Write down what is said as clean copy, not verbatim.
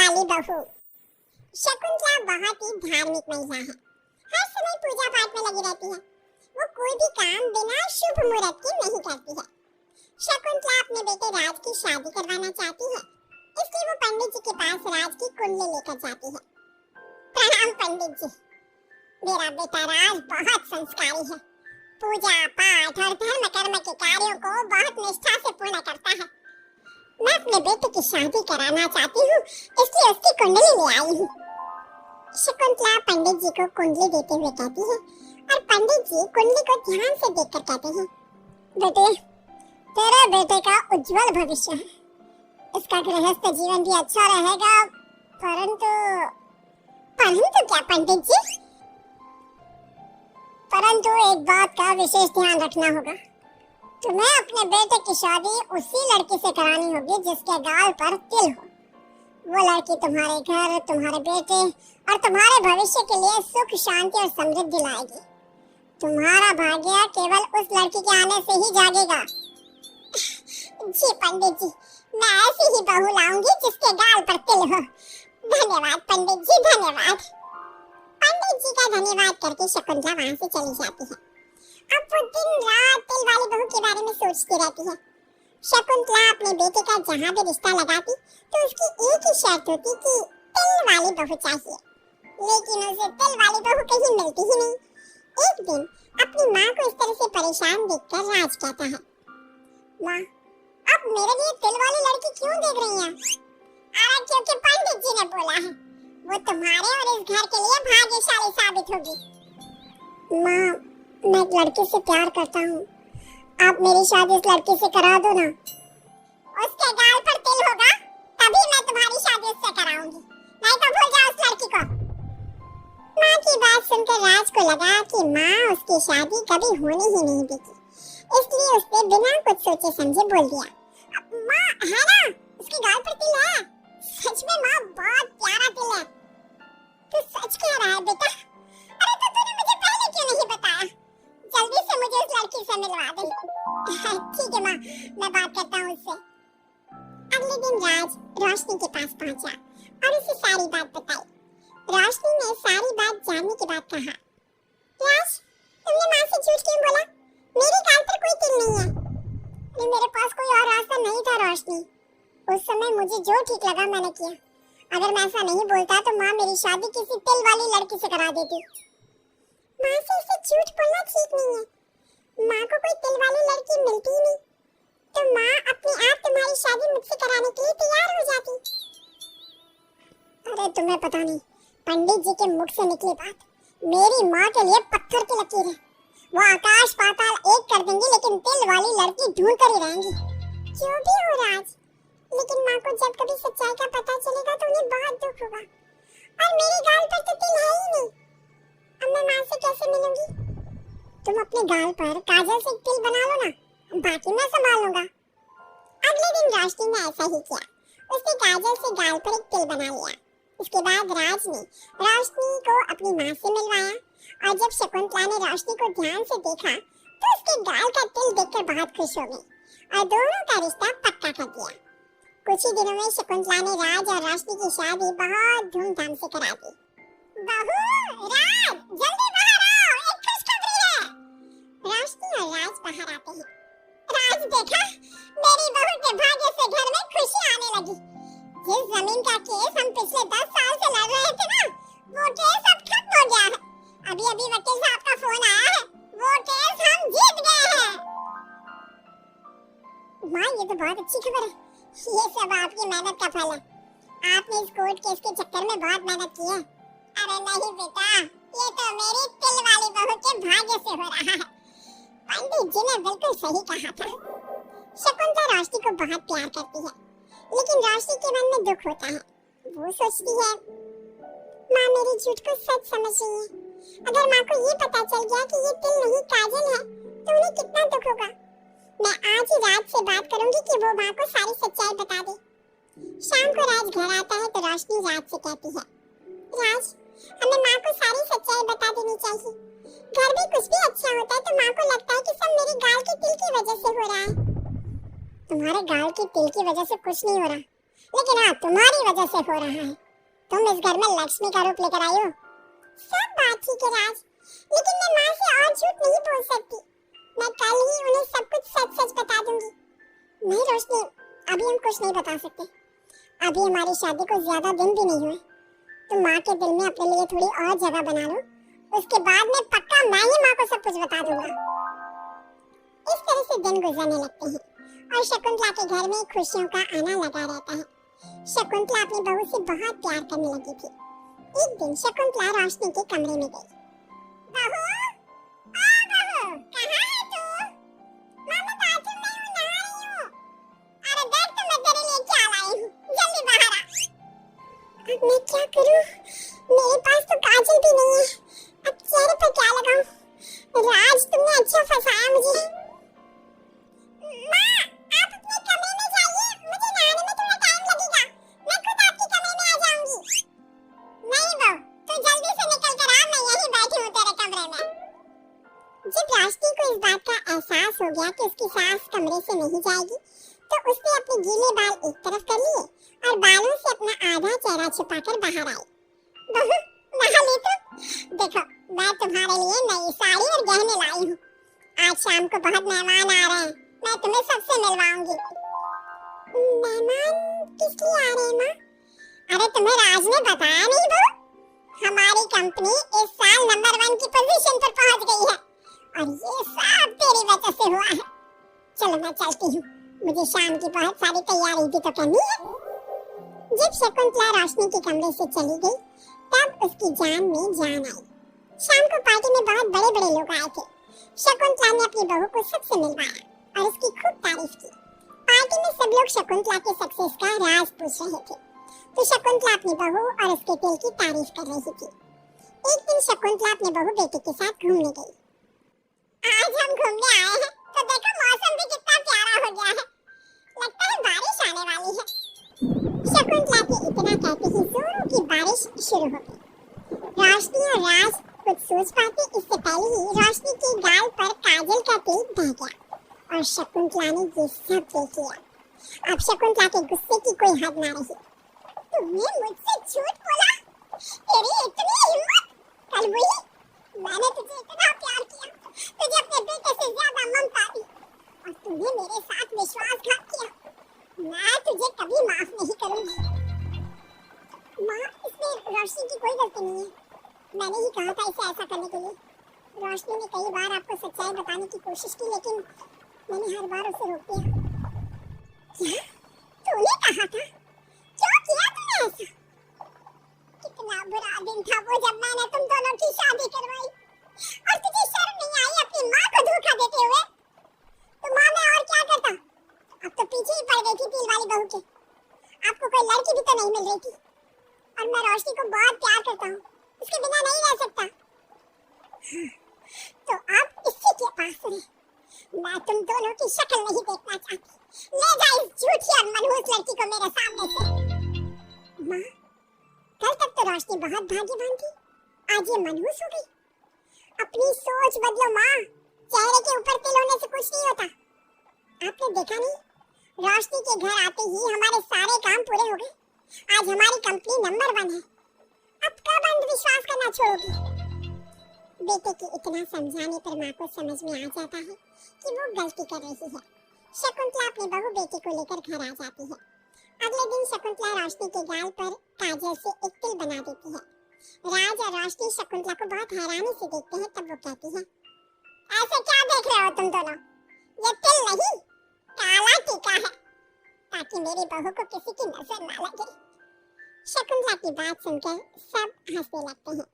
वाली बहू। शकुंतला बहुत ही धार्मिक महिला है। हर समय पूजा पाठ में लगी रहती है। वो कोई भी काम बिना शुभ मुहूर्त के नहीं करती है। शकुंतला अपने बेटे राज की शादी करवाना चाहती है, इसलिए वो पंडित जी के पास राज की कुंडली लेकर जाती है। प्रणाम पंडित जी, मेरा बेटा राज बहुत संस्कारी है। पूजा पाठ और धर्म कर्म के कार्यों को बहुत निष्ठा से पूर्ण करता है। मैं अपने बेटे की शादी कराना चाहती हूँ, इसलिए उसकी कुंडली ले आई हूँ। शकुंतला पंडित जी को कुंडली देते हुए कहती है और पंडित जी कुंडली को ध्यान से देखकर कहते हैं, बेटे, तेरे बेटे का उज्जवल भविष्य है। इसका गृहस्थ जीवन भी अच्छा रहेगा, परंतु क्या पंडित जी? परंतु एक बात का विशेष ध्यान रखना होगा। तुम्हें अपने बेटे की शादी उसी लड़की से करानी होगी जिसके गाल पर तिल हो। वो लड़की तुम्हारे घर, तुम्हारे बेटे और तुम्हारे भविष्य के लिए सुख, शांति और समृद्धि लाएगी। तुम्हारा भाग्य केवल उस लड़की के आने से ही जागेगा। जी पंडित जी, मैं ऐसी ही बहू लाऊंगी जिसके गाल पर तिल हो। धन्यवाद पंडित जी, धन्यवाद। पंडित जी का धन्यवाद करके शकुंतला वहां से चली जाती है। अब वो दिन रात तिल वाली बहू के बारे में सोचती रहती है। शकुंतला अपने बेटे का जहाँ भी रिश्ता लगाती तो उसकी एक ही शर्त होती कि तिल वाली बहू चाहिए, लेकिन उसे तिल वाली बहू कहीं मिलती ही नहीं। एक दिन अपनी माँ को इस तरह से परेशान देखकर राज कहता है, माँ, आप मेरे लिए तिल वाली लड़की क्यों देख रही हैं? अरे क्योंकि पंडित जी ने बोला है, वो तुम्हारे और इस घर के लिए भाग्यशाली साबित होगी। माँ, मैं एक लड़की से प्यार करता हूँ, आप मेरी शादी इस लड़की से करा दो ना। उसके गाल पर तिल होगा तभी मैं तुम्हारी शादी उससे कराऊंगी, नहीं तो भूल जाओ उस लड़की को। माँ की बात सुनकर राज को लगा कि माँ उसकी शादी कभी होने ही नहीं देगी, इसलिए उसने बिना कुछ सोचे समझे बोल दिया, माँ है ना, उसके गाल पर तिल है। सच में माँ, बहुत प्यारा तिल है। तू सच कह रहा है बेटा? अरे तो तूने मुझे पहले क्यों नहीं बताया? जल्दी से मुझे उस लड़की से मिलवा दे। ठीक है माँ, मैं बात करता हूँ उससे। अगले दिन राज रोशनी के पास पहुंचा और उसे सारी बात बताई। रोशनी ने सारी बात जानने के बाद कहा, राज, तुमने माँ से झूठ क्यों बोला? मेरे गाल पर कोई तिल नहीं है। अरे मेरे पास कोई और रास्ता नहीं था रोशनी, उस समय मुझे जो ठीक लगा मैंने किया। अगर मैं ऐसा नहीं बोलता तो माँ मेरी शादी किसी तिल वाली लड़की से करा देती। माँ से इसे झूठ बोलना ठीक नहीं है। माँ को कोई तिल वाली लड़की मिलती ही नहीं, तो माँ अपने आप तुम्हारी शादी मुझसे कराने के लिए तैयार हो जाती। अरे तुम्हें पता नहीं, पंडित जी के मुख से निकली बात मेरी माँ के लिए पत्थर की लकीर है। वो आकाश पाताल एक कर देंगी, लेकिन तिल वाली लड़की ढूंढ कर ही रहेंगी। जो भी हो राज, लेकिन माँ को जब कभी सच्चाई का पता चलेगा तो उन्हें बहुत दुख होगा। और मेरे गाल पर तो तिल है ही नहीं, अब मैं माँ से कैसे मिलूंगी? तुम अपने गाल पर काजल से तिल बना लो ना, बाकी मैं संभाल लूंगा। अगले दिन रोशनी ने ऐसा ही किया। उसने काजल से गाल पर एक तिल बना लिया। उसके बाद राज ने रोशनी को अपनी माँ से मिलवाया, और जब शकुंतला ने रोशनी को ध्यान से देखा तो उसके गाल का तिल देखकर बहुत खुश हो गई और दोनों का रिश्ता पक्का कर दिया। कुछ ही दिनों में शकुंतला ने राज और रोशनी की शादी बहुत धूमधाम से करा दी। बहू, राज, जल्दी बाहर आओ, एक खुशखबरी है। रोशनी और राज बाहर आते हैं। राज देखा, मेरी बहू के भाग्य से घर में खुशी आने लगी। जिस जमीन का केस हम पिछले 10 साल से लड़ रहे थे ना, वो केस अब खत्म हो गया है। अभी अभी वकील साहब का फोन आया है, वो केस हम जीत गए हैं। माँ, ये तो बहुत अच्छी खबर है। ये सब आपकी मेहनत का फल है। आपने इस कोर्ट केस के चक्कर में बहुत मेहनत की है। अरे नहीं बेटा, ये तो मेरी तिल वाली बहू के भाग्य से हो रहा है। पंडित जी ने बिल्कुल सही कहा था। शकुंतला रोशनी को बहुत प्यार करती है, लेकिन रोशनी के मन में दुख होता है। वो सोचती है, माँ मेरी झूठ को सच समझ रही है। अगर माँ को ये पता चल गया कि ये तिल नहीं काजल है, तो उन्हें कितना दुख होगा। मैं आज ही राज से बात करूंगी कि वो माँ को सारी सच्चाई बता दे। शाम को राज घर आता है तो रोशनी राज से कहती है, राज, हमें माँ को सारी सच्चाई बता देनी चाहिए। घर में कुछ भी अच्छा होता है तो माँ को लगता है कि सब मेरे गाल के तिल की वजह से हो रहा है। तुम्हारे गाल के तिल की वजह से कुछ नहीं हो रहा, लेकिन हाँ, तुम्हारी वजह से हो रहा है। तुम इस घर में लक्ष्मी का रूप लेकर आई हो। सब बात ठीक है राज, लेकिन मैं माँ से और झूठ नहीं बोल सकती। मैं कल ही उन्हें सब कुछ सच सच बता दूंगी। नहीं रोशनी, अभी हम कुछ नहीं बता सकते। अभी हमारी शादी को ज्यादा दिन भी नहीं हुए। तुम माँ के दिल में अपने लिए थोड़ी और जगह बना लो, उसके बाद में पक्का मैं ही माँ को सब कुछ बता दूंगा। इस तरह से दिन गुजरने लगते हैं और शकुंतला के घर में खुशियों का आना लगा रहता है। शकुंतला अपनी बहू से बहुत प्यार करने लगी थी। एक दिन शकुंतला रोशनी के कमरे में गई। बहू, बहू, कहाँ है तू? माँ, मैं बाथरूम में हूँ, नहा रही हूँ। अरे देख, तो मैं तेरे लिए क्या लाई हूँ, जल्दी बाहर आ। अब मैं क्या करूँ? मेरे पास तो काजल भी नहीं है। अब चेहरे पर क्या लगाऊं? राज, तुमने अच्छा फंसाया मुझे। माँ, आप अपने कमरे में जाइए, मुझे नहाने में थोड़ा टाइम लगेगा। मैं खुद आपके कमरे में आ जाऊंगी। नहीं बहू, तू जल्दी से निकल कर आ, मैं यहीं बैठी हूँ तेरे कमरे में। जब रोशनी को इस बात का एहसास हो गया कि उसकी सास कमरे से नहीं जाएगी, तो उसने अपने गीले बाल एक तरफ कर लिए और बालों से अपना आधा चेहरा छुपाकर बाहर आई। बहू, नहा ले तू। देखो, मैं तुम्हारे लिए नई साड़ी और गहने लाई हूँ। आज शाम को बहुत मेहमान आ रहे हैं, मैं तुम्हें सबसे मिलवाऊंगी। मेहमान किस लिए आ रहे हैं माँ? अरे तुम्हें राज ने बताया नहीं बहू? हमारी कंपनी इस साल नंबर 1 की पोजीशन पर पहुंच गई है और ये सब तेरी वजह से हुआ है। चलो मैं चलती हूँ, मुझे शाम की बहुत सारी तैयारी भी तो करनी है। जब शकुंतला रोशनी के कमरे से चली गई, तब उसकी जान में जान आई। शाम को पार्टी में बहुत बड़े बड़े लोग आए थे। शकुंतला ने अपनी बहू को सबसे मिलवाया और उसकी खूब तारीफ की। पार्टी में सब लोग शकुंतला के सक्सेस का राज पूछ रहे थे, तो शकुंतला अपनी बहू और उसके दिल की तारीफ कर रही थी। एक दिन शकुंतला अपने बहू बेटे के साथ घूमने गई। आज हम घूमने आए हैं, तो देखो मौसम भी कितना प्यारा हो गया है। लगता है बारिश आने वाली है। शकुंतला के इतना कहते ही जोरों की बारिश शुरू हो गई। रोशनी और राज कुछ सोच पाते इससे पहले ही रोशनी के गाल पर काजल का तिल बह गया और शकुंतला ने ये सब देख लिया। अब शकुंतला के गुस्से की कोई हद ना रही। तुमने मुझसे झूठ बोला? तेरी इतनी हिम्मत? कल वही, मैंने तुझे इतना प्यार किया, तुझे अपने बेटे से ज्यादा ममता दी, और तूने मेरे साथ विश्वासघात किया। मैं तुझे कभी माफ नहीं करूंगी। माँ, इसमें रोशनी की कोई गलती नहीं है। मैंने ही कहा था इसे ऐसा करने के लिए। रोशनी ने कई बार आपको सच्चाई बताने की कोशिश की, लेकिन मैंने हर बार उसे रोक दिया। क्या? तूने कहा था? क्यों किया तूने ऐसा? कितना बुरा दिन था वो जब मैंने तुम दोनों की शादी करवाई, और तुझे शर्म नहीं आई अपनी माँ को धोखा देते हुए? तो माँ, मैं और क्या करता? अब तो पीछे ही पड़ गई थी तिल वाली बहू के। आपको कोई लड़की भी तो नहीं मिल रही थी, और मैं रोशनी को बहुत प्यार करता हूँ, उसके बिना नहीं रह सकता। हाँ, तो अब इसी के पास रहे। मैं तुम दोनों की शक्ल नहीं देखना चाहती। ले जा इस झूठी और मनहूस लड़की को मेरे सामने से। माँ, कल तक तो रोशनी बहुत भाग्यवान थी, आज ये मनहूस हो गई। अपनी सोच बदलो माँ, चेहरे के ऊपर तिल होने से कुछ नहीं होता। आपने देखा नहीं, रोशनी के घर आते ही हमारे सारे काम पूरे हो गए। आज हमारी कंपनी नंबर 1 है। अब कब अंधविश्वास करना छोड़ोगी? बेटे के इतना समझाने पर माँ को समझ में आ जाता है कि वो गलती कर रही है। शकुंतला अपनी बहू बेटे को लेकर घर आ जाती है। अगले दिन शकुंतला रोशनी के गाल पर काजल से एक तिल बना देती है। राज और रोशनी शकुंतला को बहुत हैरानी से देखते हैं, तब वो कहती है, ऐसे क्या देख रहे हो तुम दोनों? ये तिल नहीं, काला टीका है, ताकि मेरी बहू को किसी की नजर ना लगे। शकुंतला की बात सुनकर सब हंसने लगते हैं।